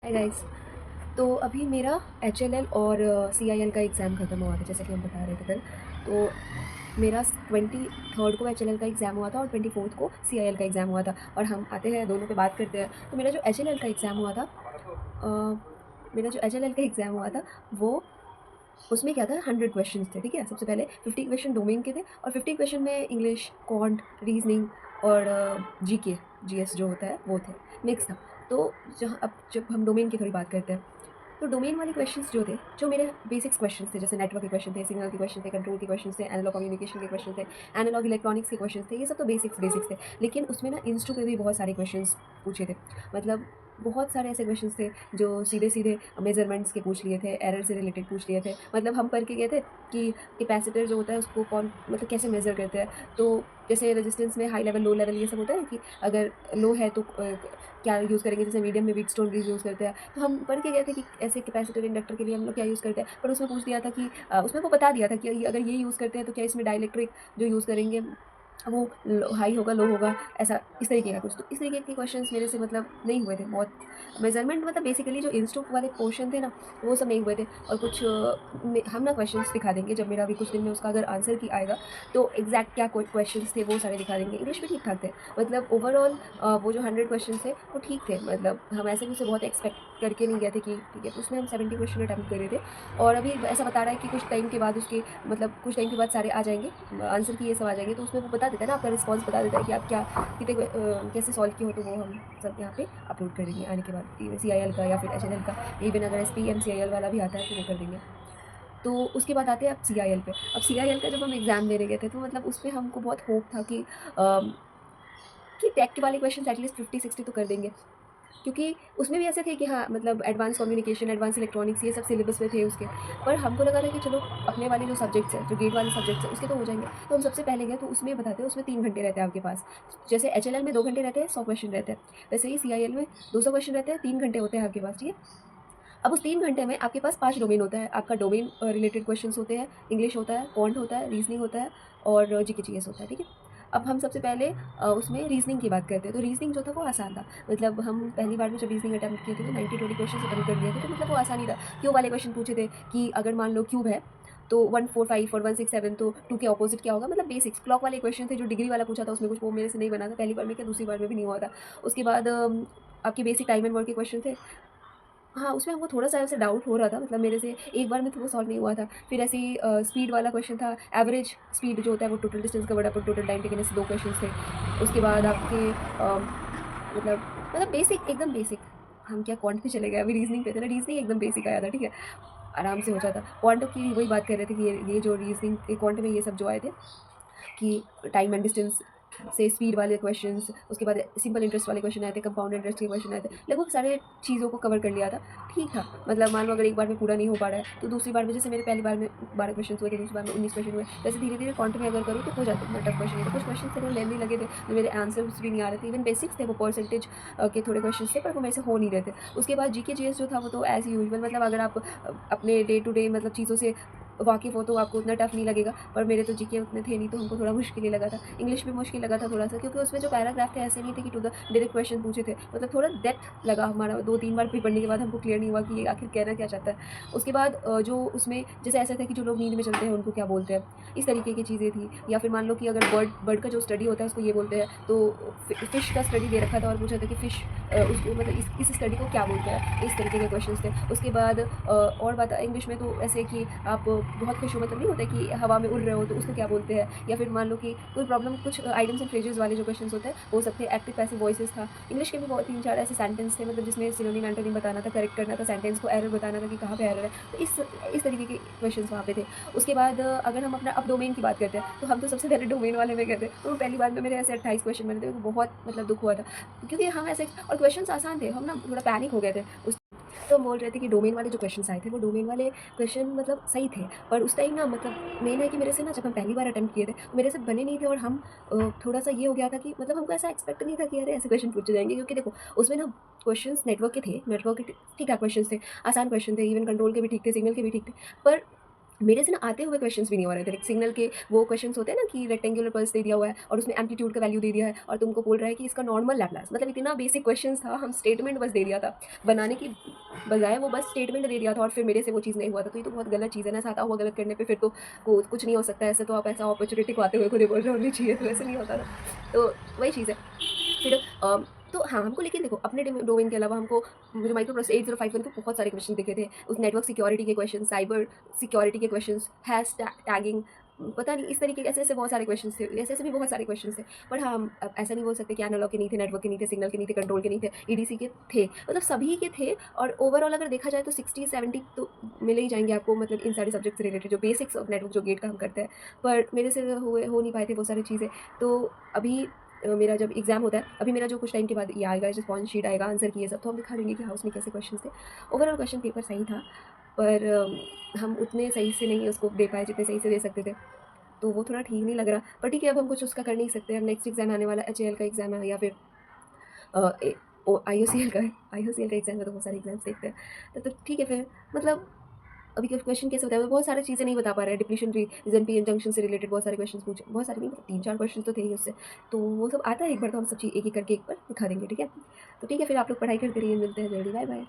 Hi guys. तो अभी मेरा एचएलएल और सीआईएल का एग्ज़ाम ख़त्म हुआ था, जैसे कि हम बता रहे थे कल। तो मेरा 23rd को एचएलएल का एग्ज़ाम हुआ था और 24th को सीआईएल का एग्ज़ाम हुआ था। और हम आते हैं दोनों पे बात करते हैं। तो मेरा जो एचएलएल का एग्ज़ाम हुआ था वो उसमें क्या था, 100 क्वेश्चंस थे, ठीक है। सबसे पहले 50 क्वेश्चन डोमेन के थे और 50 क्वेश्चन में इंग्लिश, क्वांट, रीजनिंग और जीके, जीएस जो होता है वो थे, मिक्स था। तो जब हम डोमेन की थोड़ी बात करते हैं, तो डोमेन वाले क्वेश्चंस जो थे, जो मेरे बेसिक्स क्वेश्चंस थे, जैसे नेटवर्क के क्वेश्चन थे, सिग्नल के क्वेश्चन थे, कंट्रोल के क्वेश्चन थे, एनालॉग कम्युनिकेशन के क्वेश्चन थे, एनालॉग इलेक्ट्रॉनिक्स के क्वेश्चन थे, ये सब तो बेसिक्स बेसिक्स थे। लेकिन उसमें ना इंस्टू के भी बहुत सारे क्वेश्चंस पूछे थे। मतलब बहुत सारे ऐसे क्वेश्चंस थे जो सीधे सीधे मेजरमेंट्स के पूछ लिए थे, एरर से रिलेटेड पूछ लिए थे। मतलब हम करके गए थे कि कैपेसिटर जो होता है उसको कौन मतलब कैसे मेज़र करते हैं। तो जैसे रेजिस्टेंस में हाई लेवल, लो लेवल ये सब होता है ना, कि अगर लो है तो क्या यूज़ करेंगे। जैसे मीडियम में व्हीटस्टोन ब्रिज यूज़ करते हैं। तो हम पढ़ के गए थे कि ऐसे कैपेसिटर इंडक्टर के लिए हम लोग क्या यूज़ करते हैं। पर उसमें पूछ दिया था कि उसमें वो बता दिया था कि अगर ये यूज़ करते हैं तो क्या इसमें डाइलेक्ट्रिक जो यूज़ करेंगे वो हाई होगा, लो होगा, ऐसा इस तरीके का कुछ। तो इस तरीके के क्वेश्चंस मेरे से मतलब नहीं हुए थे बहुत। मेजरमेंट मतलब बेसिकली जो इंस्टूट वाले पोर्शन थे ना, वो सब नहीं हुए थे। और कुछ हम ना क्वेश्चंस दिखा देंगे जब मेरा अभी कुछ दिन में उसका अगर आंसर की आएगा, तो एग्जैक्ट क्या क्वेश्चंस थे वो सारे दिखा देंगे। इंग्लिश भी ठीक ठाक थे। मतलब ओवरऑल वो जो 100 क्वेश्चन थे वो ठीक थे। मतलब हम ऐसे भी उसे बहुत एक्सपेक्ट करके नहीं गए थे कि ठीक है। उसमें हम 70 क्वेश्चन अटैम्प्ट कर रहे थे। और अभी ऐसा बता रहा है कि कुछ टाइम के बाद उसके मतलब कुछ टाइम के बाद सारे आ जाएंगे, आंसर की ये सब आ जाएंगे। तो उसमें वो बता देता है ना, आपका रिस्पॉन्स बता देता है कि आप क्या कितने कैसे सॉल्व किए हो। तो वो हम सब यहाँ पे अपलोड कर देंगे आने के बाद, सीआईएल का या फिर एचएनएल का। इवन अगर एसपीएमसीआईएल वाला भी आता है तो वो कर देंगे। तो उसके बाद आते हैं अब सीआईएल पे। अब सीआईएल का जब हम एग्ज़ाम देने गए थे, तो मतलब उसमें हमको बहुत होप था कि टेक वाले क्वेश्चन एटलीस्ट 50-60 तो कर देंगे। क्योंकि उसमें भी ऐसे थे कि हाँ, मतलब एडवांस कम्युनिकेशन, एडवांस इलेक्ट्रॉनिक्स, ये सब सिलेबस में थे उसके। पर हमको लगा था कि चलो अपने वाले जो सब्जेक्ट्स हैं, जो गेट वाले सब्जेक्ट्स हैं, उसके तो हो जाएंगे। तो हम सबसे पहले गए, तो उसमें बताते हैं, उसमें 3 घंटे रहते हैं आपके पास। जैसे एचएलएल में 2 घंटे रहते हैं, 100 क्वेश्चन रहते हैं। वैसे ही सीआईएल में 200 क्वेश्चन रहते हैं, 3 घंटे होते हैं आपके पास, ठीक है। अब उस 3 घंटे में आपके पास 5 डोमेन होता है। आपका डोमेन रिलेटेड क्वेश्चन होते हैं, इंग्लिश होता है, क्वांट होता है, रीजनिंग होता है और जीके होता है, ठीक है। अब हम सबसे पहले उसमें रीजनिंग की बात करते हैं। तो रीजनिंग जो था वो आसान था। मतलब हम पहली बार में जब रीजनिंग अटैम्प्ट किए थे तो 90-20 क्वेश्चन अटैम्प्ट कर दिए थे। तो मतलब वो आसान ही था। क्यूब वाले क्वेश्चन पूछे थे कि अगर मान लो क्यूब है तो 145 और 167, तो 2 के ऑपोजिट क्या होगा। मतलब बेसिक्स क्लॉक वाले क्वेश्चन थे। जो डिग्री वाला पूछा था उसमें कुछ वो मेरे से नहीं बना था, पहली बार में क्या दूसरी बार में भी नहीं हुआ था। उसके बाद आपके बेसिक टाइम एंड वर्क के क्वेश्चन थे। हाँ, उसमें हमको थोड़ा-सा ऐसे डाउट हो रहा था। मतलब मेरे से एक बार में तो वो सॉल्व नहीं हुआ था। फिर ऐसे ही स्पीड वाला क्वेश्चन था। एवरेज स्पीड जो होता है वो टोटल डिस्टेंस कवर्ड अप और टोटल टाइम टेकन, ऐसे 2 क्वेश्चंस थे। उसके बाद आपके मतलब बेसिक, एकदम बेसिक। हम क्या क्वांट पे चले गए, अभी रीज़निंग पे थे ना। रीज़निंग एकदम बेसिक आया था, ठीक है। आराम से हो जाता। क्वांटम की वही बात कर रहे थे कि ये जो रीज़निंग क्वांट में ये सब जो आए थे कि टाइम एंड डिस्टेंस से स्पीड वाले क्वेश्चंस, उसके बाद सिंपल इंटरेस्ट वाले क्वेश्चन आए थे, कंपाउंड इंटरेस्ट के क्वेश्चन आए थे। लगभग सारे चीज़ों को कवर कर लिया था, ठीक था। मतलब मान लो अगर एक बार में पूरा नहीं हो पा रहा है तो दूसरी बार में, जैसे मेरे पहली बार में 12 क्वेश्चन हुए थे, दूसरी बार में 19 क्वेश्चन हुए। वैसे धीरे धीरे कॉन्ट में अगर करूँ तो हो जाते हैं टफ क्वेश्चन है। तो कुछ क्वेश्चन थे वो लेंदी लगे थे, जो मेरे आंसर्स भी नहीं आ रहे थे। इवन बेसिक्स थे, वो परसेंटेज के थोड़े क्वेश्चन थे, पर वो मेरे से हो नहीं रहे थे। उसके बाद जीके जीएस जो था वो तो एज़ यूजुअल, मतलब अगर आप अपने डे टू डे मतलब चीज़ों से वाकिफ़ हो तो आपको उतना टफ नहीं लगेगा। पर मेरे तो जीके उतने थे नहीं, तो हमको थोड़ा मुश्किल ही लगा था। इंग्लिश भी मुश्किल लगा था थोड़ा-सा, क्योंकि उसमें जो पैराग्राफ थे ऐसे नहीं थे कि टू द डायरेक्ट क्वेश्चन पूछे थे। मतलब थोड़ा डेप्थ लगा हमारा, 2-3 बार फिर पढ़ने के बाद हमको क्लियर नहीं हुआ कि ये आखिर कहना क्या चाहता है। उसके बाद जो उसमें जैसे ऐसा था कि जो लोग नींद में चलते हैं उनको क्या बोलते हैं, इस तरीके की चीज़ें थी। या फिर मान लो कि अगर बर्ड बर्ड का जो स्टडी होता है उसको ये बोलते हैं, तो फ़िश का स्टडी दे रखा था और पूछा था कि फ़िश उसको मतलब इस स्टडी को क्या बोलते हैं। इस तरीके के क्वेश्चंस थे। उसके बाद और बात इंग्लिश में तो ऐसे कि आप बहुत खुश हो, मतलब नहीं होता कि हवा में उड़ रहे हो तो उसको क्या बोलते हैं। या फिर मान लो कि कोई प्रॉब्लम, कुछ आइटम्स एंड फ्रेजेस वाले जो क्वेश्चंस होते हैं वो सब थे। एक्टिव पैसिव वॉइसेस था। इंग्लिश के भी बहुत 3-4 ऐसे सेंटेंस थे, मतलब जिसमें सिनोनिम एंटोनिम बताना था, करेक्ट करना था सेंटेंस को, एरर बताना था कि कहाँ पे एरर है। तो इस तरीके के क्वेश्चंस वहाँ पे थे। उसके बाद अगर हम अपना अब डोमेन की बात करते हैं, तो हम तो सबसे पहले डोमेन वाले में गए थे। तो पहली बार में मेरे ऐसे 28 क्वेश्चन बने थे। मेरे को बहुत मतलब दुःख हुआ था, क्योंकि हम ऐसे, और क्वेश्चंस आसान थे। हम ना थोड़ा पैनिक हो गए थे उस। तो हम बोल रहे थे कि डोमेन वाले जो क्वेश्चंस आए थे वो डोमेन वाले क्वेश्चन मतलब सही थे। पर उस टाइम ना, मतलब मेन है कि मेरे से ना, जब हम पहली बार अटेम्प्ट किए थे तो मेरे से बने नहीं थे। और हम थोड़ा-सा ये हो गया था कि मतलब हमको ऐसा एक्सपेक्ट नहीं था कि अरे ऐसे क्वेश्चन पूछे जाएँगे। क्योंकि देखो उसमें ना क्वेश्चंस नेटवर्क के थे, नेटवर्क के ठीक-ठाक क्वेश्चंस थे, आसान क्वेश्चन थे, इवन कंट्रोल के भी ठीक थे, सिग्नल के भी ठीक थे। पर मेरे से ना आते हुए क्वेश्चंस भी नहीं हो रहे थे। लाइक सिग्नल के वो क्वेश्चंस होते हैं ना कि रेक्टेंगुलर पल्स दे दिया हुआ है और उसमें एम्पलीट्यूड का वैल्यू दे दिया है और तुमको बोल रहा है कि इसका नॉर्मल लैप्लास, मतलब इतना बेसिक क्वेश्चंस था, हम स्टेटमेंट बस दे दिया था बनाने की बजाय, वो बस स्टेटमेंट दे दिया था और फिर मेरे से वो चीज़ नहीं हुआ था। तो ये तो बहुत गलत चीज़ है ना, ऐसा आता हुआ गलत करने पे फिर तो कुछ नहीं हो सकता है। ऐसे तो आप ऐसा अपॉर्चुनिटी को आते हुए खुद ही बोल रहे होनी चाहिए, तो ऐसे नहीं होता ना। तो वही चीज़ है। फिर तो हाँ, हमको लेकिन देखो अपने डोमेन के अलावा हमको मुझे माइक्रो प्रोसेसर 8051 पे बहुत सारे क्वेश्चन दिखे थे। उस नेटवर्क सिक्योरिटी के क्वेश्चन, साइबर सिक्योरिटी के क्वेश्चंस, हैश टैगिंग, पता नहीं इस तरीके के ऐसे-ऐसे बहुत सारे क्वेश्चन्स थे। ऐसे-ऐसे भी बहुत सारे क्वेश्चन्स थे। बट हाँ, हम अब ऐसा नहीं बोल सकते कि एनालॉग के नहीं थे, नेटवर्क के नहीं थे, सिग्नल के नहीं थे, कंट्रोल के नहीं थे, ईडीसी के थे। मतलब सभी के थे और ओवरऑल अगर देखा जाए तो 60-70 तो मिल ही जाएँगे आपको, मतलब इन सारे सब्जेक्ट से रिलेटेड जो बेसिक्स ऑफ नेटवर्क जो गेट का हम करते हैं। पर मेरे से हो नहीं पाए थे वो सारी चीज़ें। तो अभी मेरा जब एग्ज़ाम होता है, अभी मेरा जो कुछ टाइम के बाद ये आएगा, रिस्पॉन्स शीट आएगा, आंसर की ये सब, तो हम दिखा देंगे कि हाँ, उसमें कैसे क्वेश्चंस थे। ओवरऑल क्वेश्चन पेपर सही था, पर हम उतने सही से नहीं उसको दे पाए जितने सही से दे सकते थे। तो वो थोड़ा ठीक नहीं लग रहा, पर ठीक है, अब हम कुछ उसका कर नहीं सकते। अब नेक्स्ट एग्ज़ाम आने वाला एचएएल का एग्ज़ाम है या फिर अ, ए ओ आईओसीएल का है। आईओसीएल का एग्ज़ाम है तो बहुत सारे एग्ज़ाम्स देखते हैं। तो ठीक है फिर, मतलब अभी क्वेश्चन कैसे बताया, मैं बहुत सारी चीज़ें नहीं बता पा रहे हैं। डिप्लीशन रीजन पीएन जंक्शन से रिलेटेड बहुत सारे क्वेश्चन पूछे, बहुत सारे नहीं, मतलब 3-4 क्वेश्चन तो थे ही उससे। तो वो सब आता है, एक बार तो हम सब चीज़ एक-एक करके एक बार दिखा देंगे, ठीक है? तो ठीक है फिर, आप लोग पढ़ाई करते रहिए, मिलते हैं जल्दी, बाय बाय।